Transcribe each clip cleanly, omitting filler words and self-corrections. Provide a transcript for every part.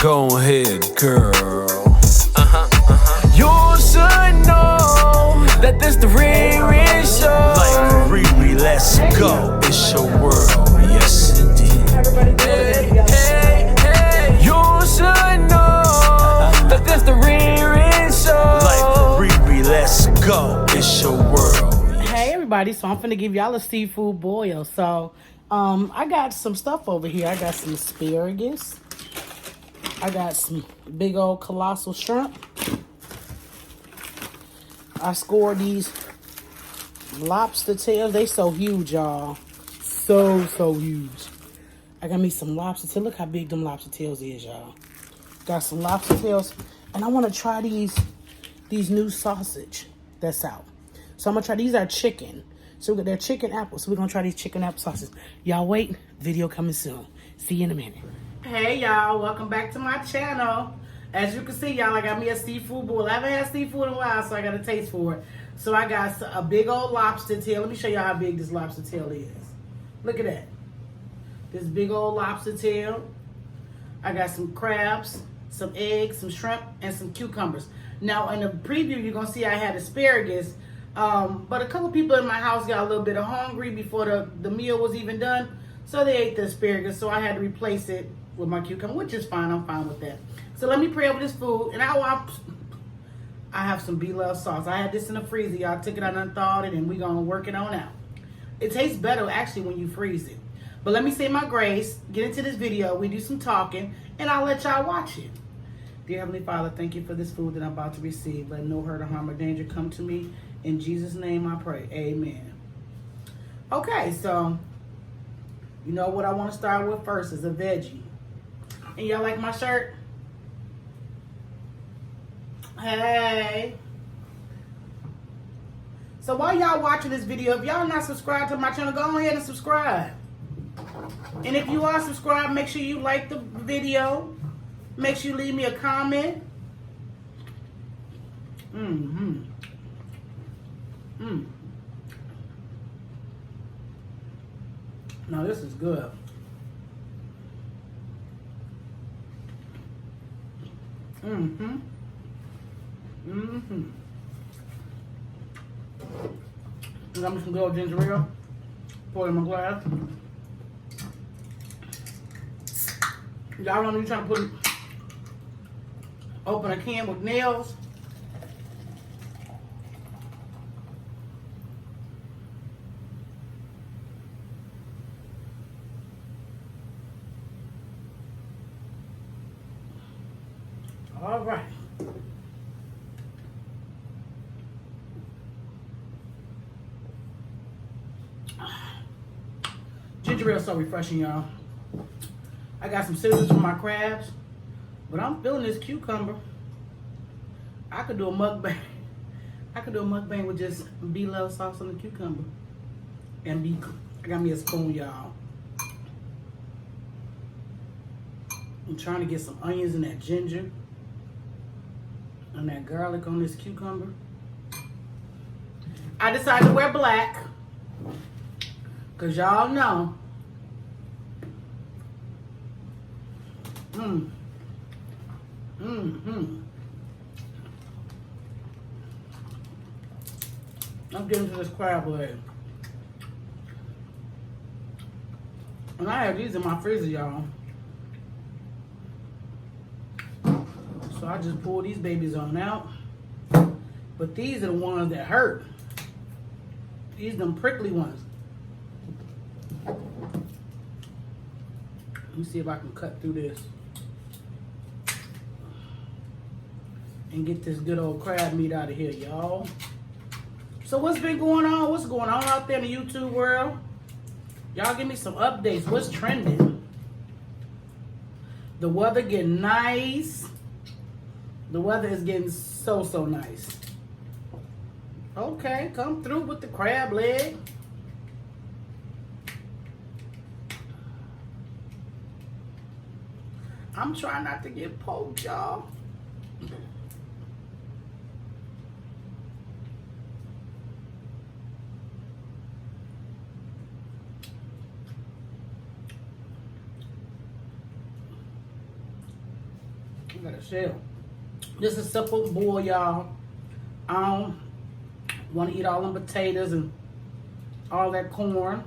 Go ahead, girl. You should know that this the ReeRee show. Life of ReeRee, let's go. It's your world, yes indeed. Hey, hey, you should know that this the ReeRee show. Life of ReeRee, let's go. It's your world. Hey everybody, so I'm finna give y'all a seafood boil. So I got some stuff over here. I got some asparagus. I got some big old colossal shrimp. I scored these lobster tails. They so huge, y'all. So huge. I got me some lobster tails. Look how big them lobster tails is, y'all. Got some lobster tails. And I want to try these new sausage that's out. So I'm going to try, these are chicken. So they're chicken apples. So we're going to try these chicken apple sausages. Y'all wait, video coming soon. See you in a minute. Hey y'all, welcome back to my channel. As you can see, y'all, I got me a seafood bowl. I haven't had seafood in a while, so I got a taste for it. So I got a big old lobster tail. Let me show y'all how big this lobster tail is. Look at that. This big old lobster tail. I got some crabs, some eggs, some shrimp, and some cucumbers. Now, in the preview, you're going to see I had asparagus. But a couple people in my house got a little bit hungry before the meal was even done. So they ate the asparagus, so I had to replace it with my cucumber, which is fine. I'm fine with that. So let me pray over this food. And I have some Bloves sauce. I had this in the freezer. Y'all took it out and thawed it, and we're going to work it on out. It tastes better, actually, when you freeze it. But let me say my grace, get into this video, we do some talking, and I'll let y'all watch it. Dear Heavenly Father, thank you for this food that I'm about to receive. Let no hurt or harm or danger come to me. In Jesus' name I pray. Amen. Okay, so you know what I want to start with first is a veggie. And y'all like my shirt? Hey. So while y'all watching this video, if y'all not subscribed to my channel, go ahead and subscribe. And if you are subscribed, make sure you like the video. Make sure you leave me a comment. Now this is good. Got me some good old ginger ale. Pour it in my glass. Y'all know me trying to open a can with nails. All right. Ginger ale is so refreshing, y'all. I got some scissors for my crabs, but I'm feeling this cucumber. I could do a mukbang. I could do a mukbang with just Bloves sauce on the cucumber. And I got me a spoon, y'all. I'm trying to get some onions and that ginger and that garlic on this cucumber. I decided to wear black because y'all know I'm getting to this crab leg. And I have these in my freezer, y'all. So I just pull these babies on out. But these are the ones that hurt. These are them prickly ones. Let me see if I can cut through this and get this good old crab meat out of here, y'all. So what's been going on? What's going on out there in the YouTube world? Y'all give me some updates. What's trending? The weather getting nice. The weather is getting so nice. Okay, come through with the crab leg. I'm trying not to get poked, y'all. got a shell. This is simple boil, y'all. I don't want to eat all them potatoes and all that corn.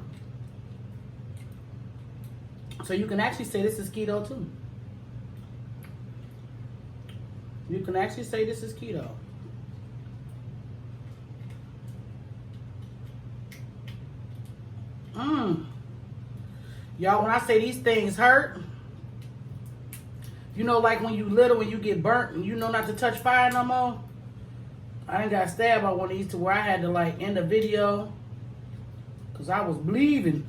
So you can actually say this is keto too. You can actually say this is keto. Y'all, when I say these things hurt, you know, like when you little and you get burnt and you know not to touch fire no more. I ain't got stabbed by one of these to where I had to like end the video because I was bleeding.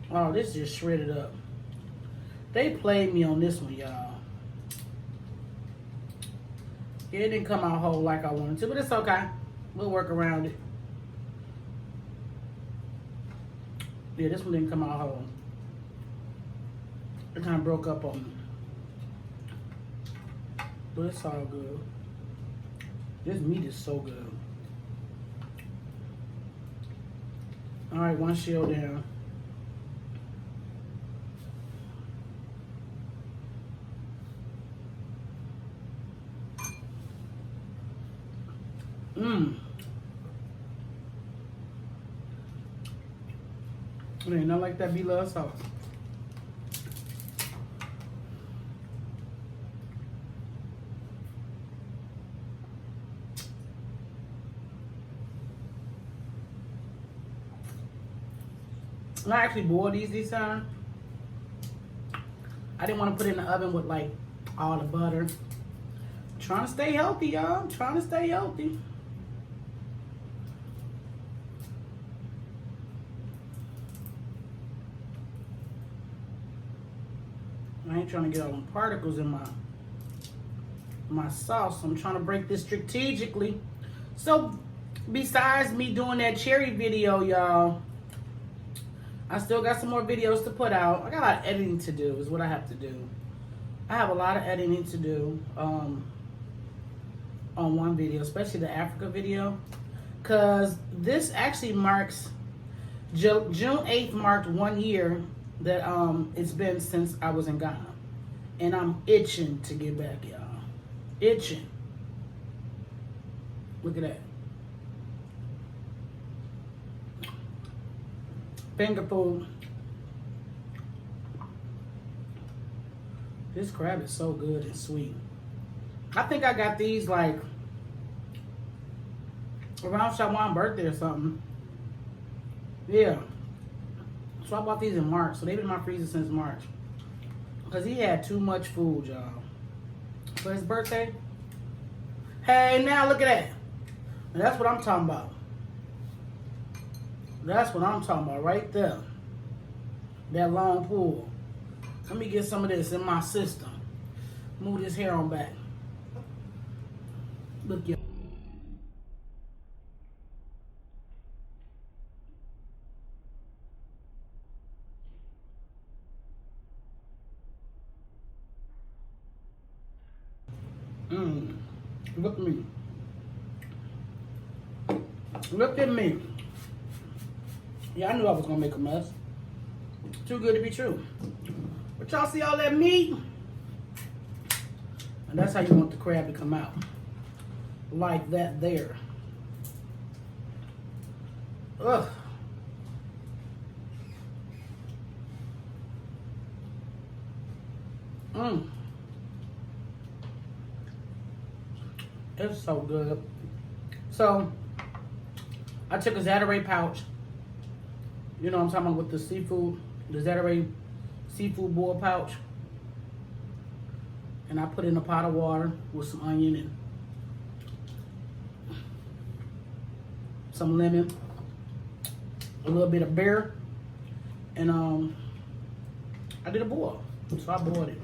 Oh, this just shredded up. They played me on this one, y'all. It didn't come out whole like I wanted to, but it's okay. We'll work around it. Yeah, this one didn't come out whole. It kind of broke up on me. But it's all good. This meat is so good. Alright, one shell down. It ain't not like that B-Love sauce. I actually boiled these this time. I didn't want to put it in the oven with like all the butter. I'm trying to stay healthy, y'all. I'm trying to stay healthy. I ain't trying to get all them particles in my sauce. I'm trying to break this strategically. So besides me doing that cherry video, y'all, I still got some more videos to put out. I got a lot of editing to do is what I have to do. I have a lot of editing to do on one video, especially the Africa video. Because this actually marks, June 8th marked 1 year that it's been since I was in Ghana. And I'm itching to get back, y'all. Itching. Look at that. Finger food. This crab is so good and sweet. I think I got these like around Shawan's birthday or something. Yeah. So I bought these in March. So they've been in my freezer since March. Because he had too much food, y'all. For his birthday. Hey, now look at that. And that's what I'm talking about. That's what I'm talking about right there. That long pull. Let me get some of this in my system. Move this hair on back. Look, y'all. Look at me. Look at me. Yeah, I knew I was gonna make a mess. Too good to be true. But y'all see all that meat? And that's how you want the crab to come out. Like that there. Ugh. It's so good. So, I took a Zatarain pouch. You know what I'm talking about with the seafood. The Zatarain seafood boil pouch. And I put in a pot of water with some onion and some lemon. A little bit of beer. And I did a boil. So I boiled it.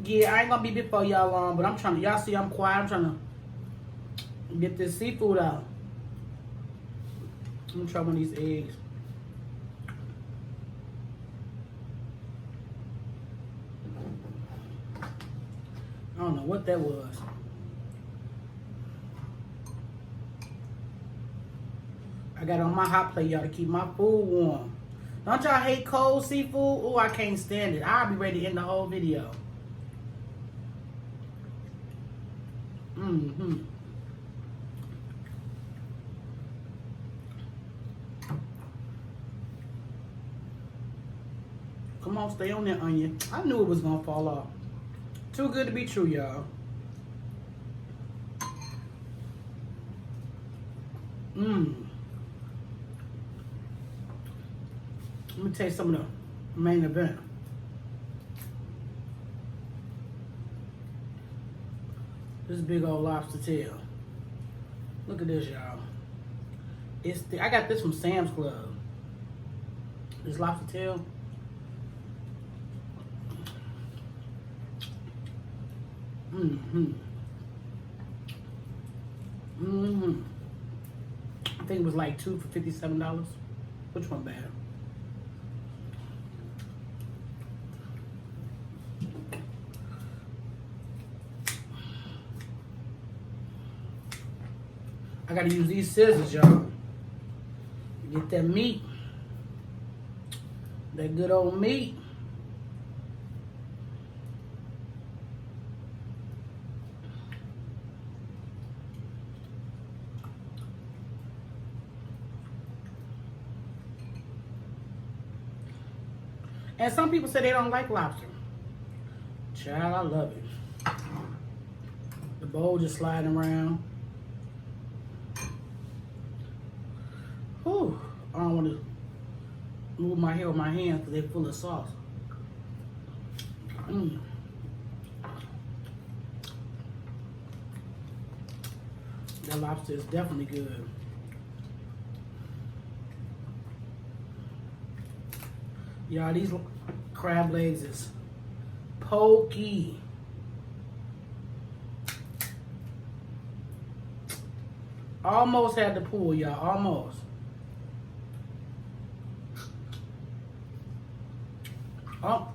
Yeah, I ain't gonna be before y'all long, but I'm trying to, y'all see I'm quiet, I'm trying to get this seafood out. I'm gonna try one of these eggs. I don't know what that was. I got it on my hot plate, y'all, to keep my food warm. Don't y'all hate cold seafood? Oh, I can't stand it. I'll be ready to end the whole video. Mm-hmm. Come on, stay on that onion. I knew it was gonna fall off. Too good to be true, y'all. Mmm. Let me taste some of the main event. This big old lobster tail. Look at this, y'all. I got this from Sam's Club. This lobster tail. Mm-hmm. Mm-hmm. I think it was like 2 for $57. Which one bad? I gotta use these scissors, y'all. Get that meat. That good old meat. And some people say they don't like lobster. Child, I love it. The bowl just sliding around. Whew. I don't want to move my hair with my hands because they're full of sauce. Mm. That lobster is definitely good. Y'all, these crab legs is pokey. Almost had to pull, y'all. Almost. Oh.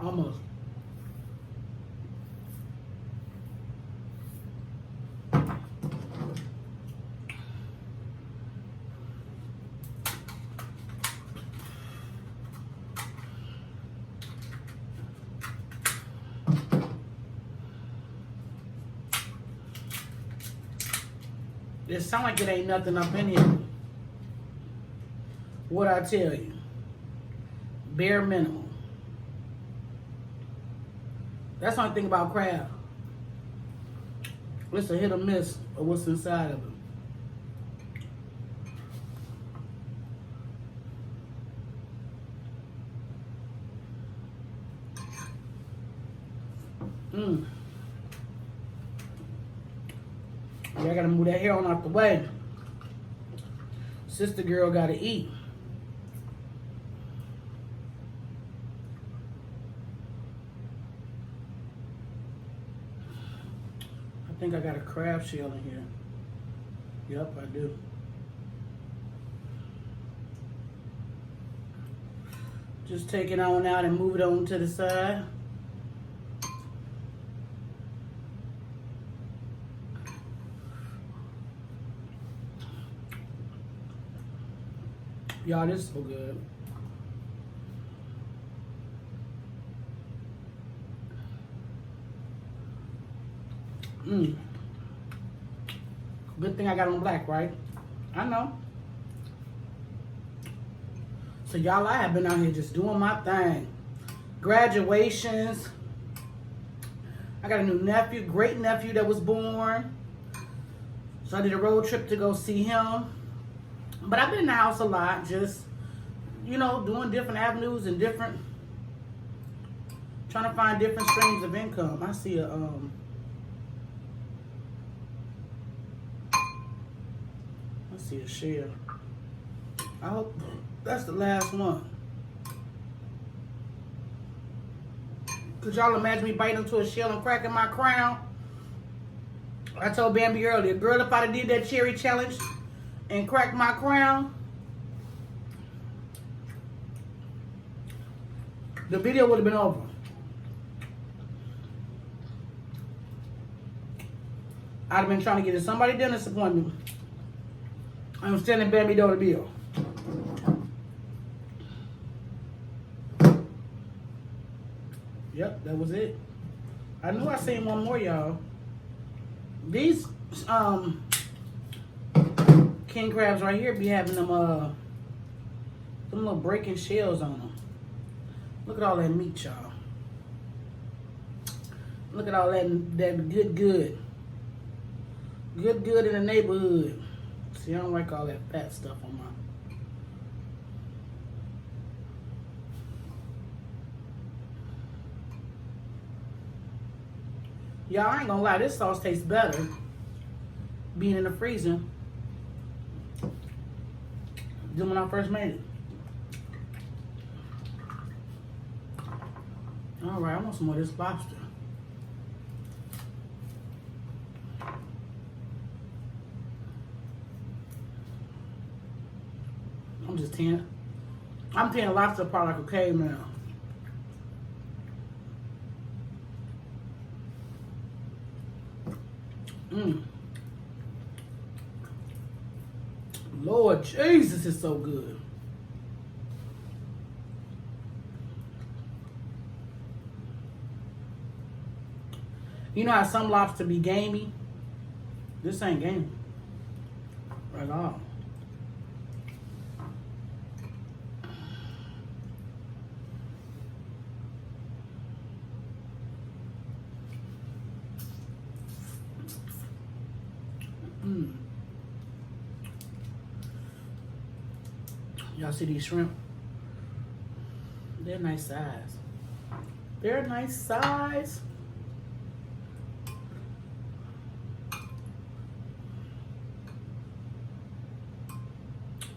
Almost. It sound like it ain't nothing up in here. What I tell you? Bare minimum. That's the only thing about crab. It's a hit or miss of what's inside of it. Mmm. Yeah, I gotta move that hair on out the way. Sister girl gotta eat. I think I got a crab shell in here. Yep, I do. Just take it on out and move it on to the side. Y'all, this is so good. Mmm. Good thing I got on black, right? I know. So y'all, I have been out here just doing my thing. Graduations. I got a new nephew, great nephew that was born. So I did a road trip to go see him. But I've been in the house a lot, just, you know, doing different avenues and different, trying to find different streams of income. I see a, shell. I hope that's the last one. Could y'all imagine me biting into a shell and cracking my crown? I told Bambi earlier, girl, if I'd have did that cherry challenge and cracked my crown, the video would have been over. I'd have been trying to get in somebody's dentist appointment I'm standing by me dollar bill. Yep, that was it. I knew I seen one more, y'all. These king crabs right here be having them little breaking shells on them. Look at all that meat, y'all. Look at all that good in the neighborhood. See, I don't like all that fat stuff on my. Y'all, I ain't gonna lie, this sauce tastes better being in the freezer than when I first made it. All right, I want some more of this lobster. I'm tearing lobster apart like a caveman. Lord Jesus, it's so good. You know how some lobster be gamey? This ain't gamey at all. Y'all see these shrimp? They're nice size. They're a nice size.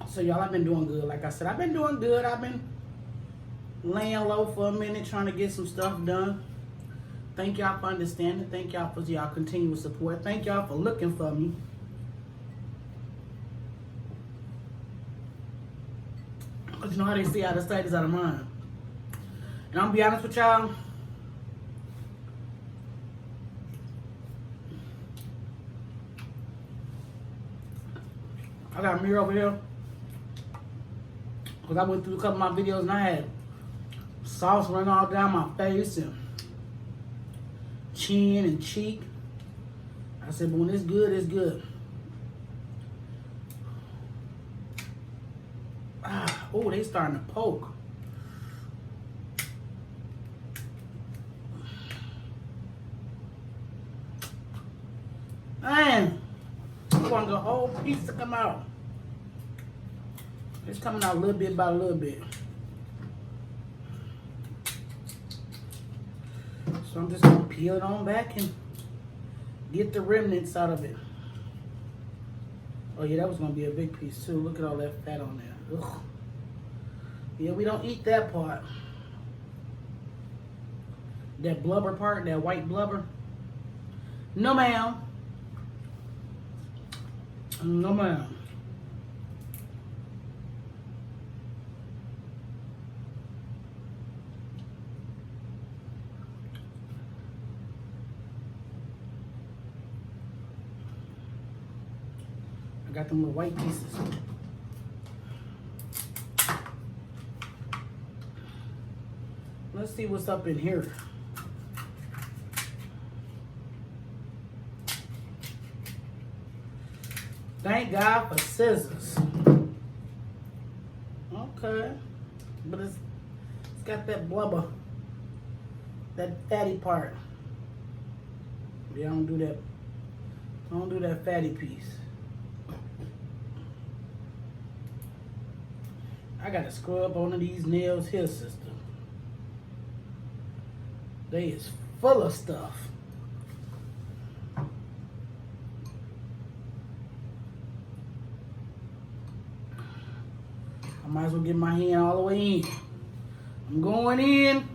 So y'all, I've been doing good. Like I said, I've been doing good. I've been laying low for a minute, trying to get some stuff done. Thank y'all for understanding. Thank y'all for y'all continuous support. Thank y'all for looking for me. Because you know how they say out of sight is out of mind. And I'm gonna be honest with y'all. I got a mirror over here. Because I went through a couple of my videos and I had sauce running all down my face and chin and cheek. I said, but when it's good, it's good. Oh, they starting to poke. Man, I want the whole piece to come out. It's coming out a little bit by a little bit. So I'm just gonna peel it on back and get the remnants out of it. Oh yeah, that was gonna be a big piece too. Look at all that fat on there. Ugh. Yeah, we don't eat that part. That blubber part, that white blubber. No ma'am. No ma'am. I got them little white pieces. Let's see what's up in here. Thank God for scissors. Okay. But it's got that blubber. That fatty part. Yeah, I don't do that. I don't do that fatty piece. I gotta scrub one of these nails here, sister. They is full of stuff. I might as well get my hand all the way in. I'm going in.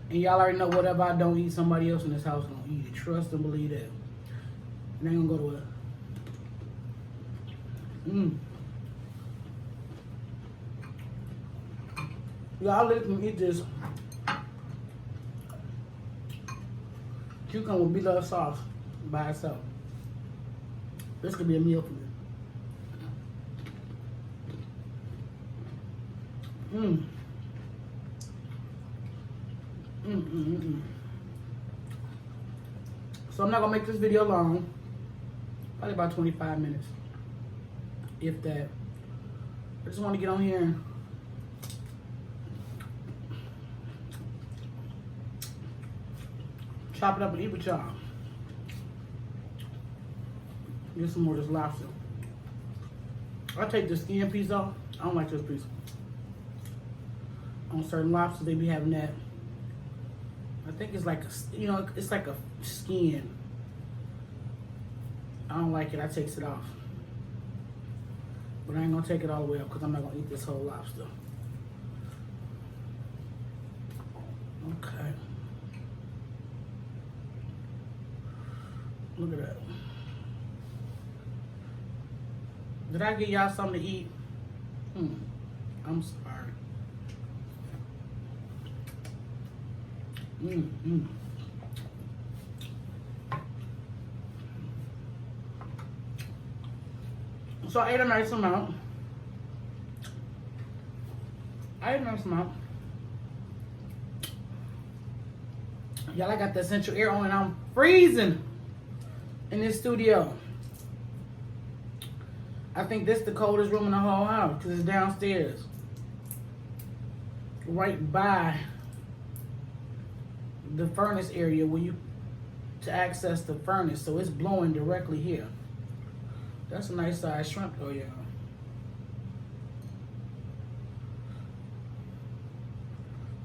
And y'all already know whatever I don't eat, somebody else in this house gonna eat it. Trust and believe that. And they gonna go to it. Y'all let me eat this cucumber with beef sauce by itself. This could be a meal for me. So I'm not gonna make this video long. Probably about 25 minutes, if that. I just want to get on here and chop it up and eat with y'all. Get some more of this lobster. I'll take the skin piece off. I don't like this piece. On certain lobsters, they be having that. I think it's like a, you know, it's like a skin. I don't like it. I takes it off. But I ain't gonna take it all the way up because I'm not gonna eat this whole lobster. Okay. Look at that. Did I get y'all something to eat? I'm sorry. So I ate a nice amount. Y'all, I got the essential air on and I'm freezing in this studio. I think this is the coldest room in the whole house because it's downstairs. Right by the furnace area where you to access the furnace, so it's blowing directly here. That's a nice size shrimp though, y'all.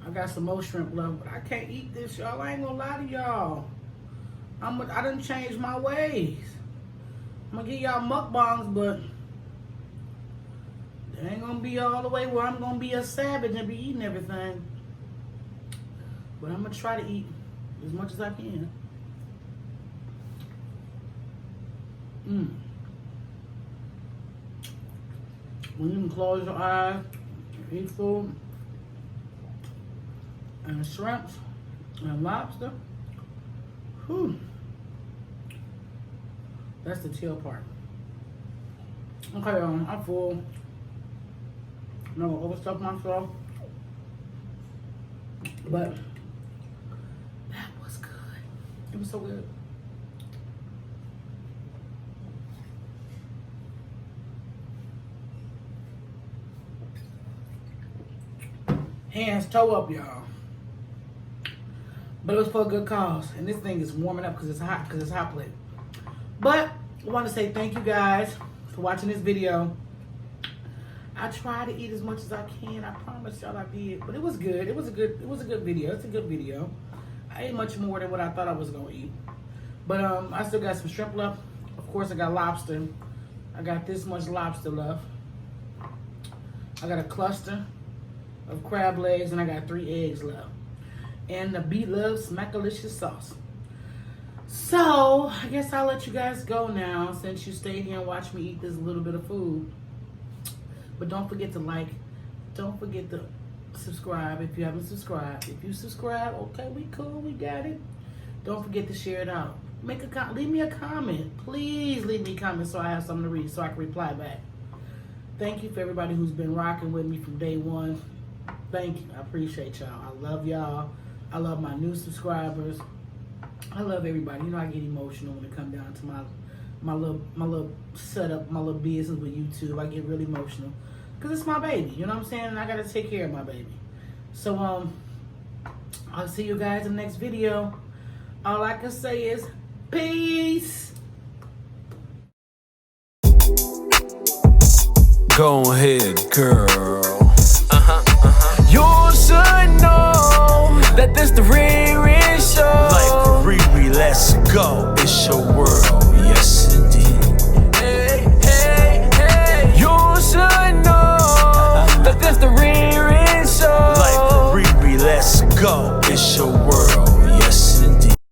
I got some more shrimp left, but I can't eat this, y'all. I ain't gonna lie to y'all. I done changed my ways. I'm gonna get y'all mukbangs, but they ain't gonna be all the way where I'm gonna be a savage and be eating everything. But I'm gonna try to eat as much as I can. When you can close your eyes, eat food, and shrimps, and lobster, whew. That's the chill part. Okay, I'm full. I'm not gonna overstuff myself. But that was good. It was so good. Hands toe up, y'all. But it was for a good cause. And this thing is warming up because it's hot plate. But I want to say thank you guys for watching this video. I try to eat as much as I can. I promise y'all I did. But it was good. It was a good video. It's a good video. I ate much more than what I thought I was gonna eat. But I still got some shrimp left. Of course I got lobster. I got this much lobster left. I got a cluster of crab legs and I got 3 eggs left. And the Bloves Smackalcious sauce. So I guess I'll let you guys go now since you stayed here and watched me eat this little bit of food. But don't forget to like, don't forget to subscribe if you haven't subscribed. If you subscribe, okay, we cool, we got it. Don't forget to share it out. Leave me a comment. Please leave me a comment so I have something to read so I can reply back. Thank you for everybody who's been rocking with me from day one. Thank you. I appreciate y'all. I love y'all. I love my new subscribers. I love everybody. You know I get emotional when it comes down to my little setup, my little business with YouTube. I get really emotional because it's my baby. You know what I'm saying? And I gotta take care of my baby. So I'll see you guys in the next video. All I can say is peace. Go ahead, girl. You should know that this the ReeRee show. Life of ReeRee, let's go. It's your